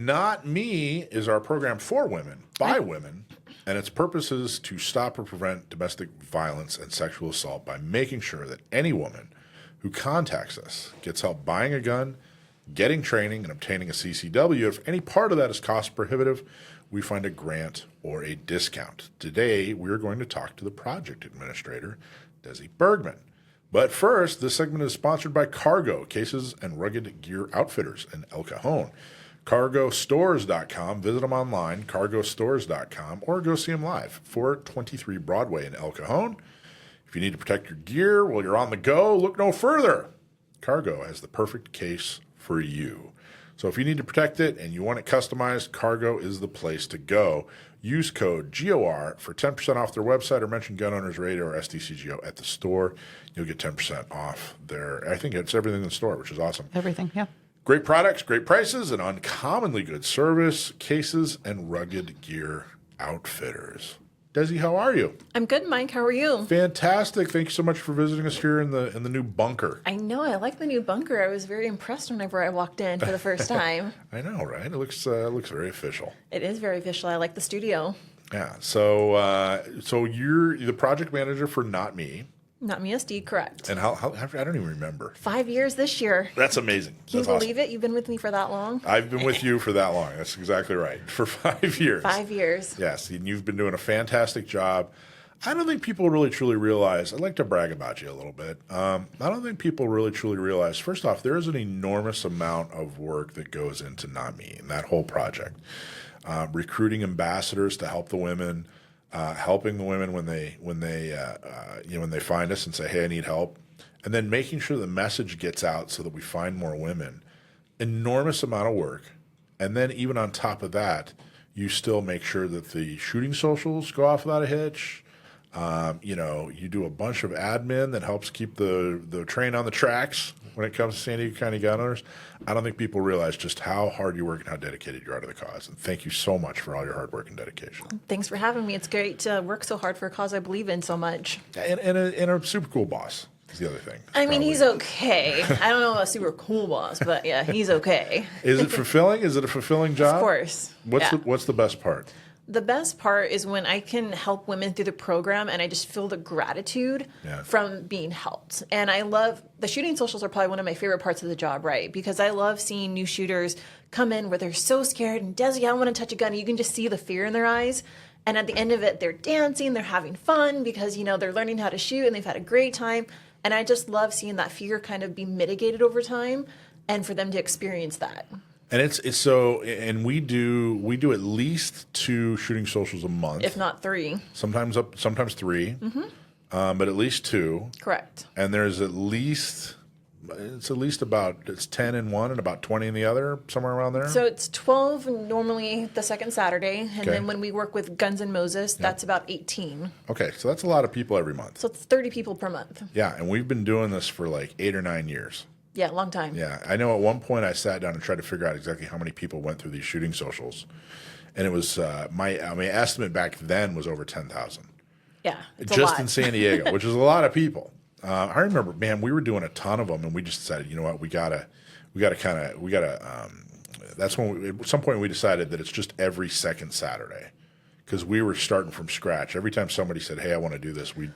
Not Me is our program for women, by women, and its purpose is to stop or prevent domestic violence and sexual assault by making sure that any woman who contacts us gets help buying a gun, getting training, and obtaining a CCW. If any part of that is cost prohibitive, we find a grant or a discount. Today, we're going to talk to the project administrator, Desi Bergman. But first, this segment is sponsored by Cargo, cases and rugged gear outfitters in El Cajon. CargoStores.com. Visit them online, CargoStores.com, or go see them live, 423 Broadway in El Cajon. If you need to protect your gear while you're on the go, look no further. Cargo has the perfect case for you. So if you need to protect it and you want it customized, Cargo is the place to go. Use code GOR for 10% off their website or mention Gun Owners Radio or SDCGO at the store. You'll get 10% off there. I think it's everything in the store, which is awesome. Everything, yeah. Great products, great prices, and uncommonly good service, cases, and rugged gear outfitters. Desi, how are you? I'm good, Mike. How are you? Fantastic. Thank you so much for visiting us here in the new bunker. I know. I like the new bunker. I was very impressed whenever I walked in for the first time. I know, right? It looks very official. It is very official. I like the studio. Yeah. So you're the project manager for NotMe. NotMeSD, correct. And how I don't even remember. 5 years this year. That's amazing. Can you believe it? You've been with me for that long? I've been with you for that long. That's exactly right. For 5 years. 5 years. Yes. And you've been doing a fantastic job. I don't think people really truly realize, I'd like to brag about you a little bit. I don't think people really truly realize, first off, there is an enormous amount of work that goes into NotMe and that whole project. Recruiting ambassadors to help the women, helping the women when they find us and say, hey, I need help, and then making sure the message gets out so that we find more women. Enormous amount of work. And then even on top of that, you still make sure that the shooting socials go off without a hitch. You do a bunch of admin that helps keep the train on the tracks when it comes to San Diego County gun owners. I don't think people realize just how hard you work and how dedicated you are to the cause. And thank you so much for all your hard work and dedication. Thanks for having me. It's great to work so hard for a cause I believe in so much. And a super cool boss is the other thing. I mean, he's okay. I don't know about a super cool boss, but yeah, he's okay. Is it fulfilling? Is it a fulfilling job? Of course. What's the best part? The best part is when I can help women through the program and I just feel the gratitude from being helped. And I love, the shooting socials are probably one of my favorite parts of the job, right? Because I love seeing new shooters come in where they're so scared and Desi, I don't want to touch a gun. And you can just see the fear in their eyes. And at the end of it, they're dancing, they're having fun because, they're learning how to shoot and they've had a great time. And I just love seeing that fear kind of be mitigated over time and for them to experience that. And it's so, and we do at least 2 shooting socials a month, if not 3. Sometimes 3, but at least 2. Correct. And there's it's 10 in one and about 20 in the other, somewhere around there. So it's 12 normally the second Saturday, and then when we work with Guns N' Moses, that's about 18. Okay, so that's a lot of people every month. So it's 30 people per month. Yeah, and we've been doing this for like 8 or 9 years. Yeah, long time. Yeah, I know at one point I sat down and tried to figure out exactly how many people went through these shooting socials. And it was, my estimate back then was over 10,000. Yeah, it's just a lot. in San Diego, which is a lot of people. I remember, man, we were doing a ton of them and we just decided, you know what, that's when at some point we decided that it's just every second Saturday because we were starting from scratch. Every time somebody said, hey, I want to do this, we'd,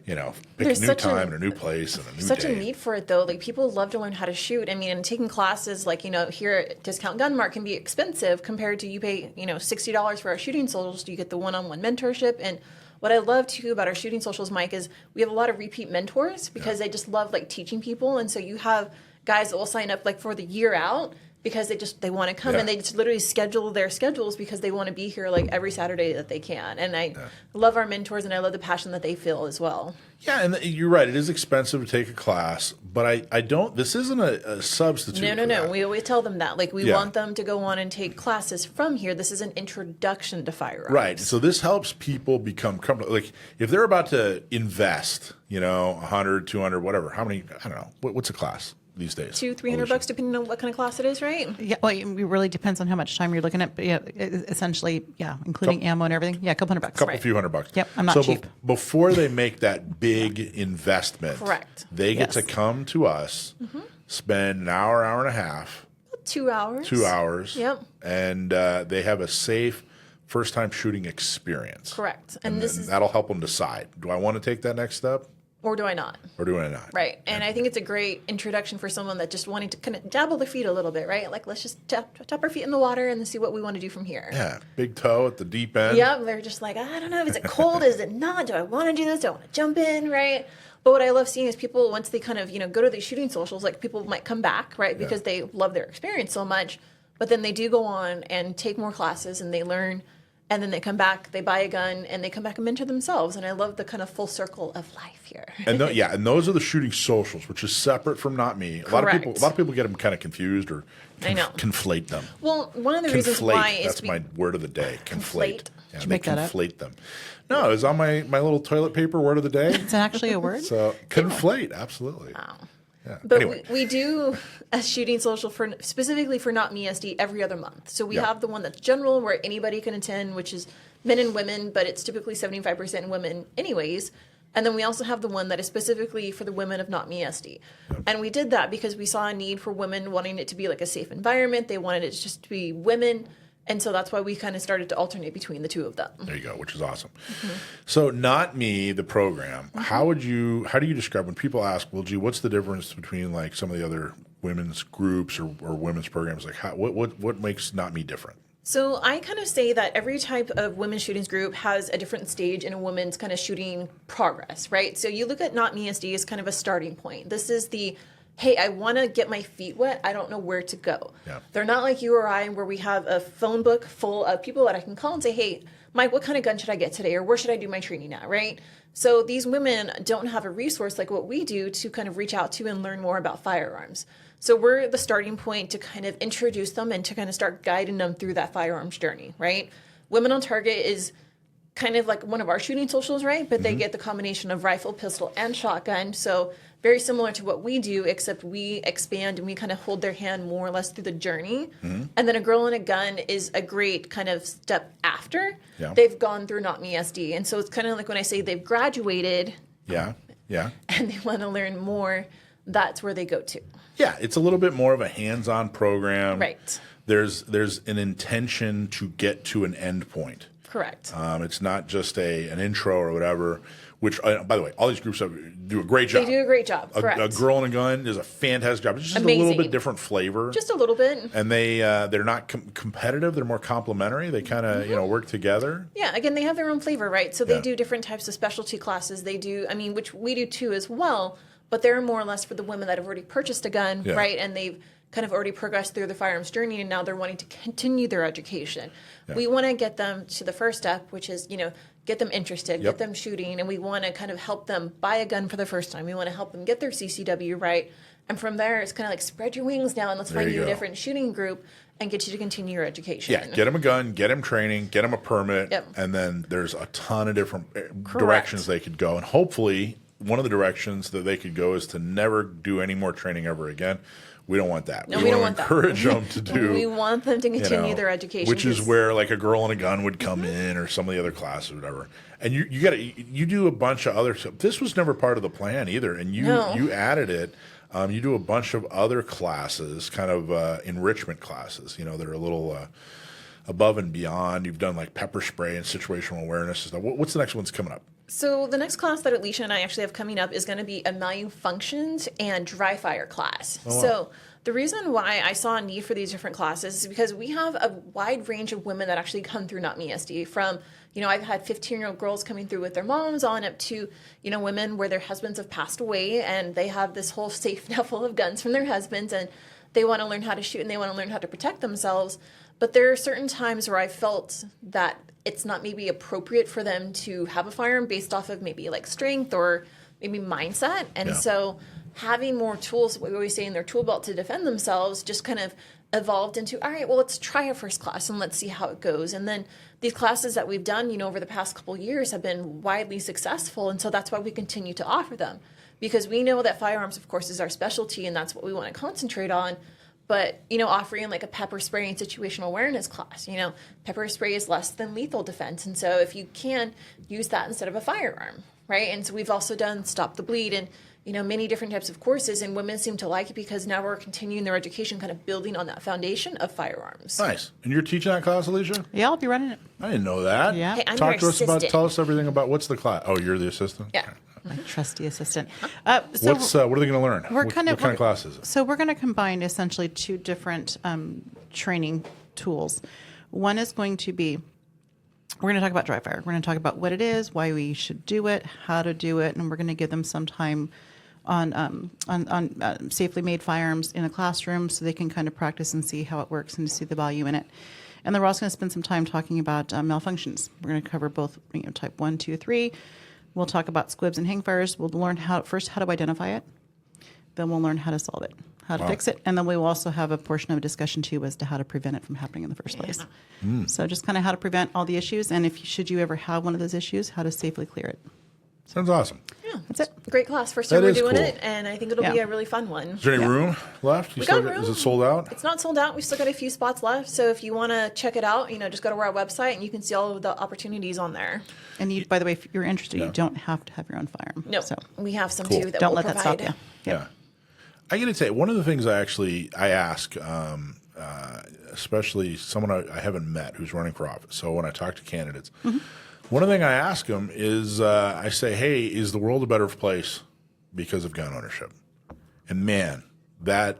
pick a new time and a new place and a new day. Such a need for it, though. Like, people love to learn how to shoot. I mean, and taking classes, like, here at Discount Gun Mart can be expensive compared to you pay, $60 for our shooting socials. You get the one-on-one mentorship. And what I love, too, about our shooting socials, Mike, is we have a lot of repeat mentors because they just love, teaching people. And so you have guys that will sign up, for the year out because they want to come and they just literally schedule their schedules because they want to be here every Saturday that they can. And I love our mentors and I love the passion that they feel as well. Yeah, and you're right. It is expensive to take a class, but I don't. This isn't a substitute. No. We always tell them that. We want them to go on and take classes from here. This is an introduction to firearms. Right. So this helps people become comfortable. If they're about to invest, 100, 200, whatever. How many? I don't know. What's a class these days? $200-$300 depending on what kind of class it is, right? Yeah, well, it really depends on how much time you're looking at. But yeah, essentially, including ammo and everything. Yeah, a couple $100. Few $100. Yep, I'm not cheap. Before they make that big investment, correct, they get to come to us, spend an hour and a half, 2 hours. 2 hours. Yep. And they have a safe first-time shooting experience. Correct. And that'll help them decide, do I want to take that next step Or do I not? or do I not? Right. And I think it's a great introduction for someone that just wanting to kind of dabble their feet a little bit, right? Like, let's just tap our feet in the water and then see what we want to do from here. Yeah, big toe at the deep end. Yep. They're just like, I don't know. Is it cold? Is it not? Do I want to do this? Do I want to jump in? Right. But what I love seeing is people, once they kind of, go to these shooting socials, like people might come back, right? Because they love their experience so much. But then they do go on and take more classes and they learn. And then they come back, they buy a gun, and they come back and mentor themselves. And I love the kind of full circle of life here. And and those are the shooting socials, which is separate from Not Me. A lot of people get them kind of confused or conflate them. Well, one of the reasons why is that's my word of the day. Conflate. Yeah, Did you make that up? Conflate them. No, it was on my little toilet paper word of the day. It's actually a word? So conflate, absolutely. Wow. Yeah. But Anyway. we do a shooting social specifically for NotMeSD every other month. So we have the one that's general where anybody can attend, which is men and women, but it's typically 75% women anyways. And then we also have the one that is specifically for the women of NotMeSD. And we did that because we saw a need for women wanting it to be like a safe environment. They wanted it just to be women. And so that's why we kind of started to alternate between the two of them. There you go, which is awesome. So Not Me, the program, how do you describe, when people ask, well, gee, what's the difference between like some of the other women's groups or women's programs? Like what makes Not Me different? So I kind of say that every type of women's shootings group has a different stage in a woman's kind of shooting progress, right? So you look at NotMeSD as kind of a starting point. This is the, hey, I want to get my feet wet. I don't know where to go. Yeah. They're not like you or I where we have a phone book full of people that I can call and say, hey, Mike, what kind of gun should I get today? Or where should I do my training at, right? So these women don't have a resource like what we do to kind of reach out to and learn more about firearms. So we're the starting point to kind of introduce them and to kind of start guiding them through that firearms journey, right? Women on Target is kind of like one of our shooting socials, right? But they get the combination of rifle, pistol, and shotgun. So very similar to what we do, except we expand and we kind of hold their hand more or less through the journey. And then a girl and a gun is a great kind of step after they've gone through NotMeSD. And so it's kind of like when I say they've graduated Yeah. and they want to learn more, that's where they go to. Yeah, it's a little bit more of a hands-on program. Right. There's an intention to get to an end point. Correct. It's not just an intro or whatever, which, by the way, all these groups do a great job. They do a great job, correct. A girl and a gun is a fantastic job. It's just Amazing. a little bit different flavor. Just a little bit. And they're not competitive. They're more complementary. They kind of work together. Yeah, again, they have their own flavor, right? So they do different types of specialty classes. They do, which we do too as well, but they're more or less for the women that have already purchased a gun, right? And they've kind of already progressed through the firearms journey and now they're wanting to continue their education. We want to get them to the first step, which is, get them interested, get them shooting, and we want to kind of help them buy a gun for the first time. We want to help them get their CCW right. And from there, it's kind of like spread your wings now and let's find you a different shooting group and get you to continue your education. Yeah, get them a gun, get them training, get them a permit, and then there's a ton of different directions they could go. And hopefully one of the directions that they could go is to never do any more training ever again. We don't want that. No, we don't want to encourage them to do. We want them to continue their education. Which is where like a girl and a gun would come in, or some of the other classes or whatever. And you do a bunch of other stuff. This was never part of the plan either, and you added it. You do a bunch of other classes, kind of enrichment classes. That are a little above and beyond. You've done like pepper spray and situational awareness and stuff. What's the next one's coming up? So the next class that Alicia and I actually have coming up is going to be a malfunctions and dry fire class. Oh, wow. So the reason why I saw a need for these different classes is because we have a wide range of women that actually come through NotMeSD from, I've had 15-year-old girls coming through with their moms on up to, women where their husbands have passed away and they have this whole safe now full of guns from their husbands and they want to learn how to shoot and they want to learn how to protect themselves. But there are certain times where I felt that it's not maybe appropriate for them to have a firearm based off of maybe like strength or maybe mindset. And so having more tools, what we always say in their tool belt to defend themselves, just kind of evolved into, all right, well, let's try our first class and let's see how it goes. And then these classes that we've done, over the past couple of years have been widely successful. And so that's why we continue to offer them, because we know that firearms, of course, is our specialty and that's what we want to concentrate on. But, offering like a pepper spray and situational awareness class, pepper spray is less than lethal defense. And so if you can use that instead of a firearm, right? And so we've also done Stop the Bleed. And, many different types of courses, and women seem to like it because now we're continuing their education, kind of building on that foundation of firearms. Nice. And you're teaching that class, Alicia? Yeah, I'll be running it. I didn't know that. Yeah. Hey, I'm Talk your to us about. assistant. Tell us everything about what's the class. Oh, you're the assistant. Yeah. My trusty assistant. What are they going to learn? What kind of class is it? So we're going to combine essentially two different training tools. One is going to be, we're going to talk about dry fire. We're going to talk about what it is, why we should do it, how to do it, and we're going to give them some time on safely made firearms in a classroom so they can kind of practice and see how it works and see the value in it. And then we're also going to spend some time talking about malfunctions. We're going to cover both type 1, 2, 3. We'll talk about squibs and hang fires. We'll learn how to identify it. Then we'll learn how to solve it, how to fix it. And then we will also have a portion of a discussion too as to how to prevent it from happening in the first place. So just kind of how to prevent all the issues. And should you ever have one of those issues, how to safely clear it. Sounds awesome. Yeah, That's it. Great class. First time That we're is doing cool. it, and I think it'll be Yeah. a really fun one. Is there any room left? We got room. Is it sold out? It's not sold out. We've still got a few spots left. So if you want to check it out, just go to our website and you can see all of the opportunities on there. And you, by the way, if you're interested, Yeah. you don't have to have your own firearm. No, So we have some Cool. too that don't we'll let that provide. stop you. Yeah. I got to tell you, one of the things I ask, especially someone I haven't met who's running for office. So when I talk to candidates, one of the things I ask them is I say, hey, is the world a better place because of gun ownership? And man, that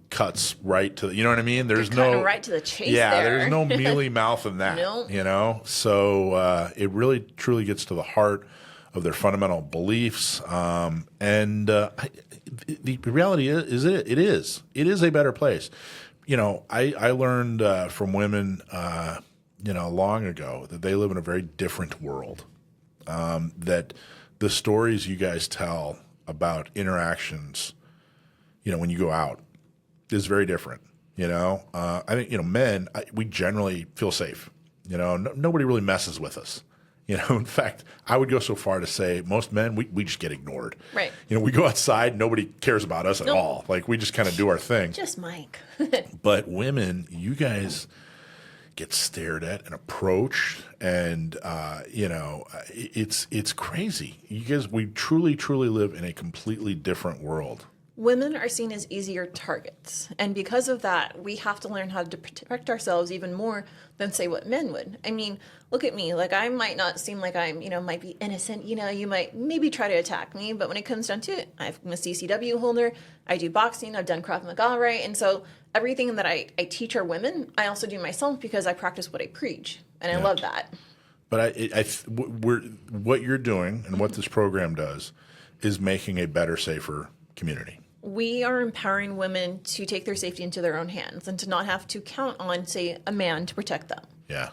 cuts right to you know what I mean? There's You're cutting no right to the chase Yeah, there. there's no mealy mouth in that. No. So it really truly gets to the heart of their fundamental beliefs. The reality is it is a better place. I learned from women long ago that they live in a very different world. That the stories you guys tell about interactions, when you go out, is very different. I think men we generally feel safe. Nobody really messes with us. In fact, I would go so far to say most men, we just get ignored. Right. We go outside, nobody cares about us at Nope. all. Like we just kind of do our thing. Just Mike. But women, you guys get stared at and approached, and it's crazy. You guys, we truly live in a completely different world. Women are seen as easier targets. And because of that, we have to learn how to protect ourselves even more than, say, what men would. I mean, look at me. Like, I might not seem like I'm, might be innocent. You might maybe try to attack me. But when it comes down to it, I'm a CCW holder. I do boxing. I've done Krav Maga, right? And so everything that I teach our women, I also do myself because I practice what I preach. And I love that. But what you're doing and what this program does is making a better, safer community. We are empowering women to take their safety into their own hands and to not have to count on, say, a man to protect them. Yeah.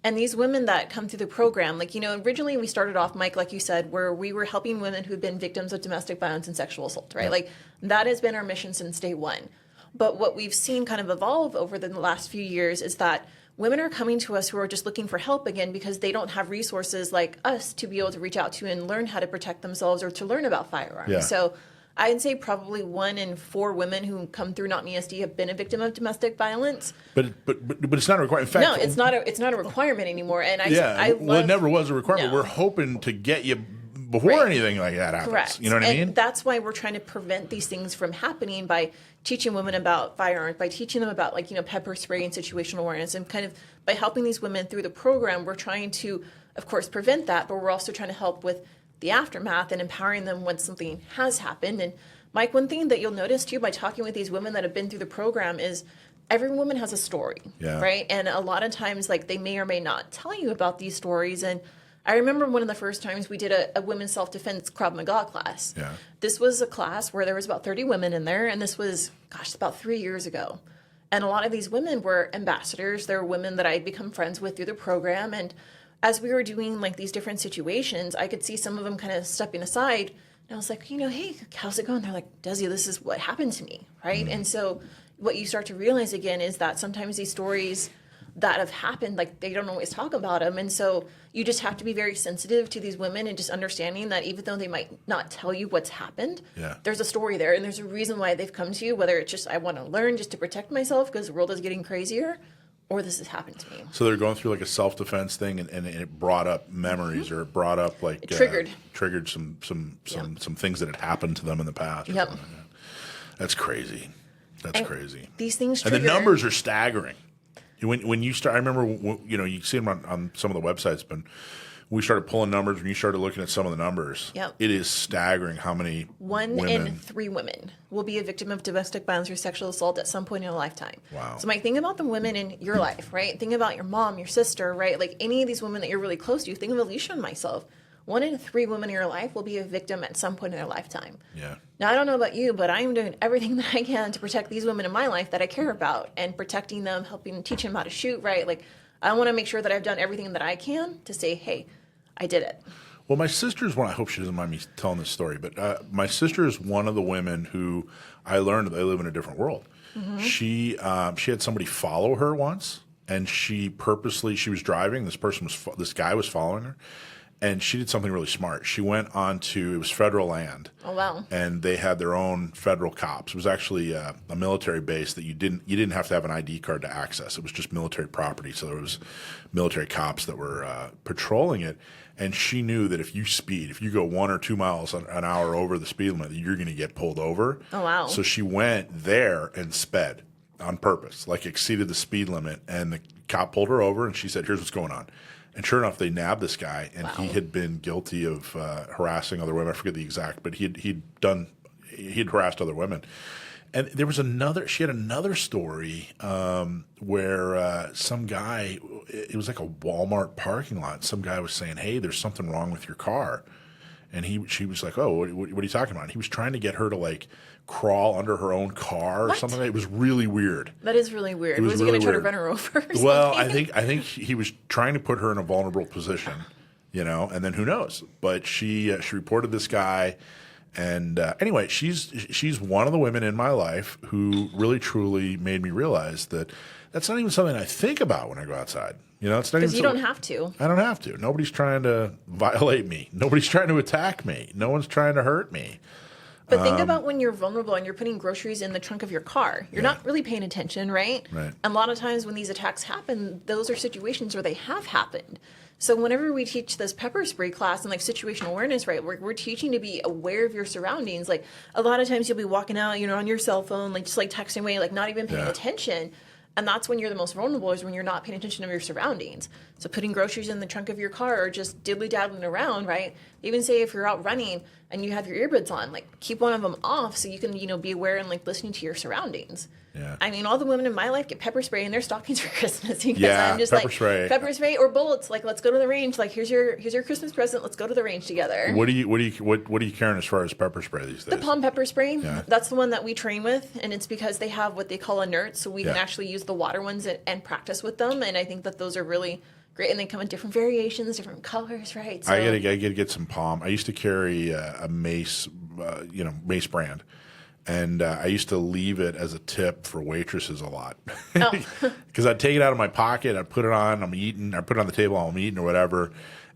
And these women that come through the program, originally we started off, Mike, like you said, where we were helping women who've been victims of domestic violence and sexual assault, right? Yeah. Like, that has been our mission since day one. But what we've seen kind of evolve over the last few years is that women are coming to us who are just looking for help again because they don't have resources like us to be able to reach out to and learn how to protect themselves or to learn about firearms. Yeah. So I'd say probably 1 in 4 women who come through NotMeSD have been a victim of domestic violence. But it's not a requirement. In fact, No, it's not a requirement anymore. And well, it never was a requirement. No. We're hoping to get you before Right. anything like that happens. Correct. You know what I mean? That's why we're trying to prevent these things from happening by teaching women about firearms, by teaching them about pepper spray and situational awareness, and kind of by helping these women through the program. We're trying to, of course, prevent that, but we're also trying to help with the aftermath and empowering them when something has happened. And Mike, one thing that you'll notice too by talking with these women that have been through the program is every woman has a story, right? And a lot of times, they may or may not tell you about these stories. And I remember one of the first times we did a women's self-defense Krav Maga class. Yeah. This was a class where there was about 30 women in there, and this was, about 3 years ago. And a lot of these women were ambassadors. They were women that I had become friends with through the program. And as we were doing these different situations, I could see some of them kind of stepping aside. And I was like, hey, how's it going? They're like, Desi, this is what happened to me, right? Mm-hmm. And so what you start to realize again is that sometimes these stories that have happened, they don't always talk about them. And so you just have to be very sensitive to these women and just understanding that even though they might not tell you what's happened, there's a story there. And there's a reason why they've come to you, whether it's just, I want to learn just to protect myself because the world is getting crazier, or this has happened to me. So they're going through like a self-defense thing, and it brought up memories, or it brought up like It triggered some things that had happened to them in the past. or Yep. something like that. That's crazy. That's crazy. These things And trigger. the numbers are staggering. When you start, I remember you see them on some of the websites, but we started pulling numbers. When you started looking at some of the numbers, Yep. it is staggering how many One women. in 3 women will be a victim of domestic violence or sexual assault at some point in a lifetime. Wow. So, Mike, think about the women in your life, right? Think about your mom, your sister, right? Like any of these women that you're really close to. Think of Alicia and myself. 1 in 3 women in your life will be a victim at some point in their lifetime. Yeah. Now, I don't know about you, but I am doing everything that I can to protect these women in my life that I care about, and protecting them, helping teaching them how to shoot, right? Like, I want to make sure that I've done everything that I can to say, hey, I did it. Well, my sister's one. I hope she doesn't mind me telling this story, but my sister is one of the women who I learned that they live in a different world. Mm-hmm. She had somebody follow her once, and she was driving. This guy was following her, and she did something really smart. She went onto, it was federal land. Oh, wow. And they had their own federal cops. It was actually a military base that you didn't have to have an ID card to access. It was just military property. So there was military cops that were patrolling it. And she knew that if you go 1 or 2 miles an hour over the speed limit, you're going to get pulled over. Oh, wow. So she went there and sped on purpose, like exceeded the speed limit. And the cop pulled her over, and she said, "Here's what's going on." And sure enough, they nabbed this guy, and he had been guilty of harassing other women. I forget the exact, but he'd harassed other women. And there was she had another story where some guy, it was like a Walmart parking lot. Some guy was saying, "Hey, there's something wrong with your car." And she was like, "Oh, what are you talking about?" And he was trying to get her to like crawl under her own car or something. It was really weird. That is really weird. Was Was he really going to try to weird. run her over or Well, something? I think he was trying to put her in a vulnerable position, and then who knows? But she reported this guy, and anyway, she's one of the women in my life who really truly made me realize that that's not even something I think about when I go outside. It's not even Because you something- don't have to. I don't have to. Nobody's trying to violate me. Nobody's trying to attack me. No one's trying to hurt me. But think about when you're vulnerable and you're putting groceries in the trunk of your car. You're not really paying attention, right? Right. And a lot of times when these attacks happen, those are situations where they have happened. So whenever we teach this pepper spray class and like situational awareness, right, we're teaching to be aware of your surroundings. Like a lot of times you'll be walking out, on your cell phone, like just like texting away, like not even paying attention. And that's when you're the most vulnerable, is when you're not paying attention to your surroundings. So putting groceries in the trunk of your car, or just diddly-daddling around, right? They even say if you're out running and you have your earbuds on, like keep one of them off so you can, be aware and like listening to your surroundings. Yeah. I mean, all the women in my life get pepper spray in their stockings for Christmas because Yeah, I'm just pepper like spray. pepper spray or bullets. Like, let's go to the range. Like, here's your Christmas present. Let's go to the range together. What are you carrying as far as pepper spray these days? The palm pepper spray, Yeah. that's the one that we train with, and it's because they have what they call inerts, so we can Yeah. actually use the water ones and practice with them, and I think that those are really great, and they come in different variations, different colors, right? So, I gotta get some palm. I used to carry a Mace, Mace brand, and I used to leave it as a tip for waitresses a lot, because I'd take it out of my pocket, I'd put it on, I'm eating, I put it on the table while I'm eating or whatever,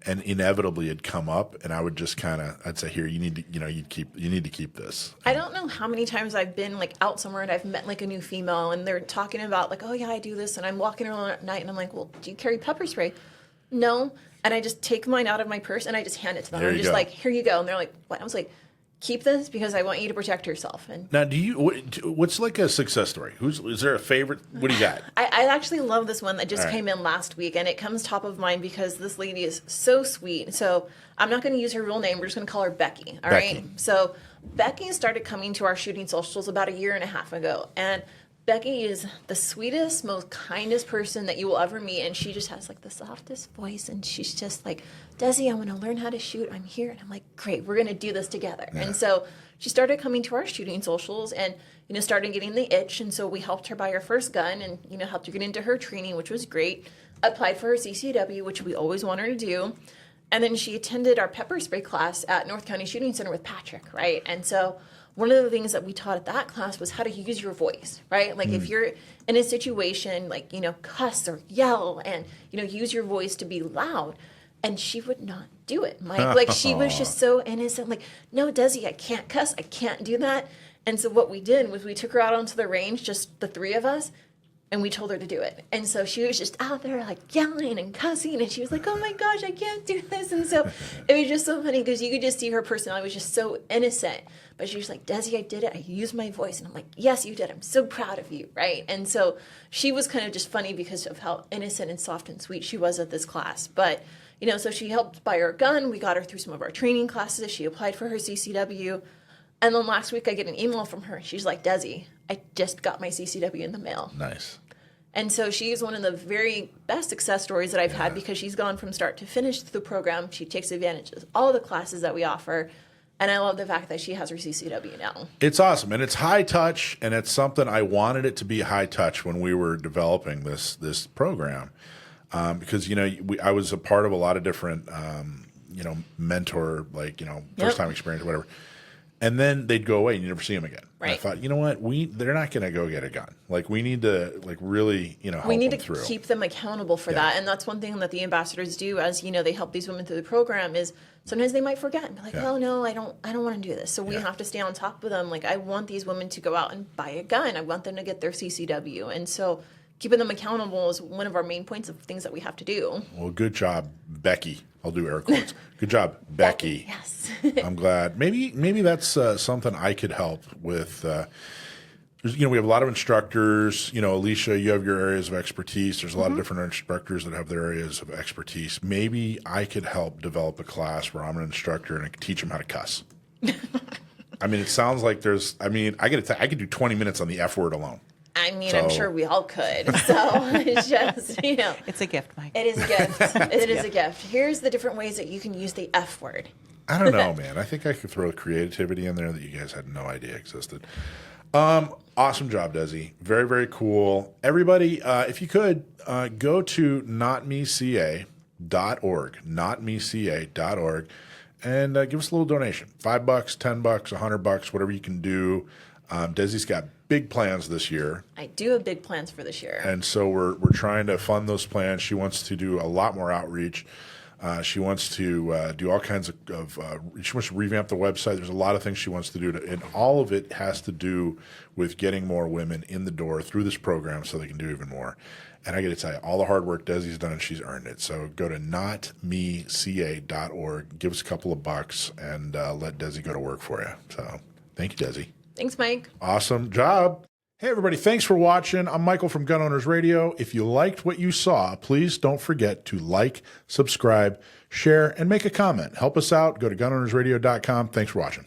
and inevitably it'd come up, and I would just I'd say, "Here, you need to keep this." I don't know how many times I've been like out somewhere and I've met like a new female and they're talking about like, "Oh yeah, I do this," and I'm walking around at night and I'm like, "Well, do you carry pepper spray?" No. And I just take mine out of my purse and I just hand it to them. There I'm you just go. like, "Here you go." And they're like, "What?" I was like, "Keep this because I want you to protect yourself." And Now, what's like a success story? Is there a favorite? What do you got? I actually love this one that just All right. came in last week, and it comes top of mind because this lady is so sweet. So I'm not going to use her real name. We're just going to call her Becky. All right. Becky. So Becky started coming to our shooting socials about 1.5 years ago, and Becky is the sweetest, most kindest person that you will ever meet, and she just has like the softest voice, and she's just like, "Desi, I want to learn how to shoot. I'm here." And I'm like, "Great, we're going to do this together." Yeah. And so she started coming to our shooting socials and, started getting the itch. And so we helped her buy her first gun and, helped her get into her training, which was great. Applied for her CCW, which we always want her to do. And then she attended our pepper spray class at North County Shooting Center with Patrick, right? And so one of the things that we taught at that class was how to use your voice, right? Like if you're in a situation, like, cuss or yell and, use your voice to be loud. And she would not do it, Mike. Like, she was just so innocent. Like, "No, Desi, I can't cuss. I can't do that." And so what we did was we took her out onto the range, just the 3 of us, And we told her to do it. And so she was just out there like yelling and cussing. And she was like, oh my gosh, I can't do this. And so it was just so funny because you could just see her personality was just so innocent. But she was like, Desi, I did it. I used my voice. And I'm like, yes, you did. I'm so proud of you. Right. And so she was kind of just funny because of how innocent and soft and sweet she was at this class. But, you know, so she helped buy her a gun. We got her through some of our training classes. She applied for her CCW. And then last week I get an email from her. She's like, Desi, I just got my CCW in the mail. Nice. And so she's one of the very best success stories that I've had because she's gone from start to finish through the program. She takes advantage of all the classes that we offer. And I love the fact that she has her CCW now. It's awesome. And it's high touch. And it's something I wanted it to be high touch when we were developing this program. Because, you know, I was a part of a lot of different, you know, mentor, like, you know, first time experience or whatever. And then they'd go away and you never see them again. Right. And I thought, you know what? They're not going to go get a gun. Like, we need to, like, really, you know, help we need them to through. keep them accountable for that. And that's one thing that the ambassadors do as, you know, they help these women through the program is sometimes they might forget and be like, oh, no, I don't want to do this. So we have to stay on top of them. Like, I want these women to go out and buy a gun. I want them to get their CCW. And so keeping them accountable is one of our main points of things that we have to do. Well, good job, Becky. I'll do air quotes. Good job, Becky. Yes. I'm glad. Maybe that's something I could help with. You know, we have a lot of instructors. You know, Alicia, you have your areas of expertise. There's a lot of different instructors that have their areas of expertise. Maybe I could help develop a class where I'm an instructor and I could teach them how to cuss. I mean, it sounds like I could do 20 minutes on the F word alone. I mean, I'm sure we all could. So it's just, you know. It's a gift, Mike. It is a gift. It is a gift. Here's the different ways that you can use the F word. I don't know, man. I think I could throw creativity in there that you guys had no idea existed. Awesome job, Desi. Very, very cool. Everybody, if you could, go to NotMeSD.org, NotMeSD.org, and give us a little donation. $5, $10, $100, whatever you can do. Desi's got big plans this year. I do have big plans for this year. And so we're trying to fund those plans. She wants to do a lot more outreach. She wants to do all kinds of she wants to revamp the website. There's a lot of things she wants to do. And all of it has to do with getting more women in the door through this program so they can do even more. And I got to tell you, all the hard work Desi's done, she's earned it. So go to NotMeSD.org, give us a couple of bucks, and let Desi go to work for you. So thank you, Desi. Thanks, Mike. Awesome job. Hey, everybody. Thanks for watching. I'm Michael from Gun Owners Radio. If you liked what you saw, please don't forget to like, subscribe, share, and make a comment. Help us out. Go to gunownersradio.com. Thanks for watching.